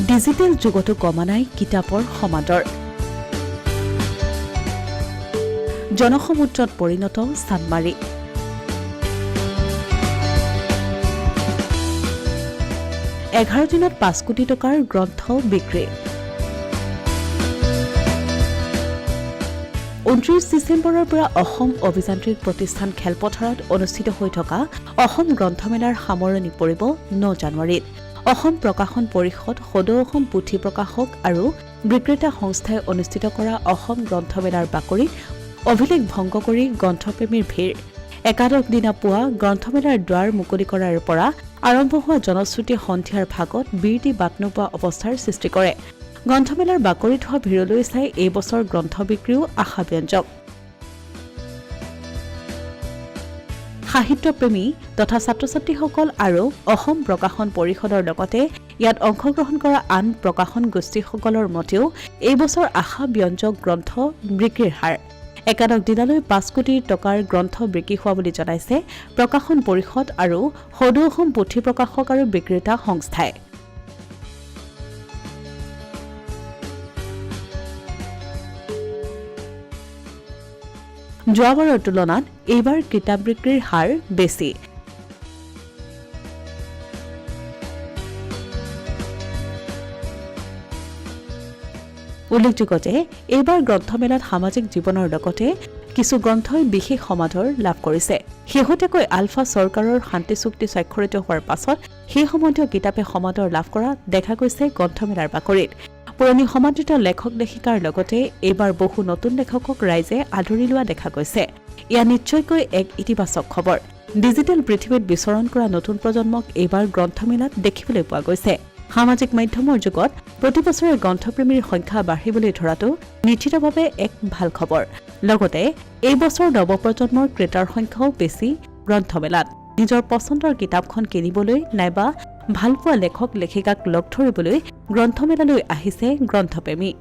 digital যুগতো কমা নাই কিতাপৰ সমাদৰ জনসমুদ্ৰত পৰিণত চান্দমাৰী 11 দিনত 5 কোটি টকাৰ গ্ৰন্থ বিক্ৰী 29 ডিচেম্বৰৰ পৰা অসম অভিযান্ত্ৰিক প্ৰতিষ্ঠান খেলপথাৰত অনুষ্ঠিত হৈ থকা অসম গ্ৰন্থমেলাৰ সামৰণি পৰিব 9 জানুৱাৰীত অসম প্ৰকাশন পৰিষদ সদৌ অসম পুথি প্ৰকাশক আৰু বিক্ৰেতা সংস্থাই অনুষ্ঠিত কৰা অসম গ্ৰন্থমেলাৰ বাকৰিত অভিলেখ ভংগ কৰি গ্ৰন্থপ্ৰেমীৰ ভিৰ একাদশ দিনা পুৱা গ্ৰন্থমেলাৰ দ্বাৰ মুকলি কৰাৰ পৰা আৰম্ভ হোৱা জনশ্ৰুতি সন্ধিয়াৰ ভাগত বিৰতি বাট নোপোৱা অৱস্থাৰ সৃষ্টি কৰে গ্ৰন্থমেলাৰ বাকৰিত হোৱা ভিৰলৈ চাই এই বছৰ গ্ৰন্থ বিক্ৰীও আশাব্যঞ্জক সাহিত্যপ্ৰেমী তথা ছাত্ৰ-ছাত্ৰীসকল আৰু অসম প্ৰকাশন পৰিষদৰ লগতে ইয়াত অংশগ্ৰহণ কৰা আন প্ৰকাশন গোষ্ঠীসকলৰ মতেও এই বছৰ আশাব্যঞ্জক গ্ৰন্থ বিক্ৰীৰ হাৰ একাদশ দিনালৈ 5 কোটি টকাৰ গ্ৰন্থ বিক্ৰী হোৱা বুলি জনাইছে প্ৰকাশন পৰিষদ আৰু সদৌ অসম পুথি প্ৰকাশক আৰু বিক্ৰেতা সংস্থাই যোৱাবাৰৰ তুলনাত এইবাৰ কিতাপ বিক্ৰীৰ হাৰ বেছি উল্লেখযোগ্য যে এইবাৰ গ্ৰন্থমেলাত সামাজিক জীৱনৰ লগতে কিছু গ্ৰন্থই বিশেষ সমাদৰ লাভ কৰিছে শেহতীয়াকৈ আলফা চৰকাৰৰ শান্তি চুক্তি স্বাক্ষৰিত হোৱাৰ পাছত সেই সম্বন্ধীয় কিতাপে সমাদৰ লাভ কৰা দেখা গৈছে গ্ৰন্থমেলাৰ বাকৰিত পুৰণি সমাদৃত লেখক লেখিকাৰ লগতে এইবাৰ বহু নতুন লেখকক ৰাইজে আদৰি লোৱা দেখা গৈছে ইয়া নিশ্চয়কৈ এক ইতিবাচক খবৰ ডিজিটেল পৃথিৱীত বিচৰণ কৰা নতুন প্ৰজন্মক এইবাৰ গ্ৰন্থমেলাত দেখিবলৈ পোৱা গৈছে সামাজিক মাধ্যমৰ যুগত প্ৰতি বছৰে গ্ৰন্থপ্ৰেমীৰ সংখ্যা বাঢ়িবলৈ ধৰাটো নিশ্চিতভাৱে এক ভাল খবৰ লগতে এই বছৰ নৱপ্ৰজন্মৰ ক্ৰেতাৰ সংখ্যাও বেছি গ্ৰন্থমেলাত নিজৰ পছন্দৰ কিতাপখন কিনিবলৈ নাইবা ভালপোৱা লেখক লেখিকাক লগ ধৰিবলৈ গ্ৰন্থমেলালৈ আহিছে গ্ৰন্থপ্ৰেমী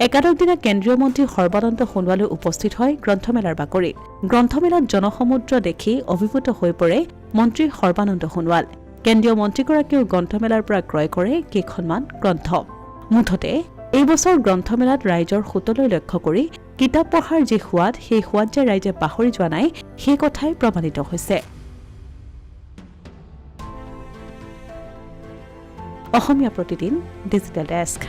একাদশ দিনা কেন্দ্ৰীয় মন্ত্ৰী সৰ্বানন্দ সোণোৱালো উপস্থিত হয় গ্ৰন্থমেলাৰ বাকৰিত গ্ৰন্থমেলাত জনসমুদ্ৰ দেখি অভিভূত হৈ পৰে মন্ত্ৰী সৰ্বানন্দ সোণোৱাল কেন্দ্ৰীয় মন্ত্ৰীগৰাকীও গ্ৰন্থমেলাৰ পৰা ক্ৰয় কৰে কেইখনমান গ্ৰন্থ মুঠতে এই বছৰ গ্ৰন্থমেলাত ৰাইজৰ সুতলৈ লক্ষ্য কৰি কিতাপ পঢ়াৰ যি সোৱাদ সেই সোৱাদ যে ৰাইজে পাহৰি যোৱা নাই সেই কথাই প্ৰমাণিত হৈছে অসমীয়া প্ৰতিদিন ডিজিটেল ডেস্ক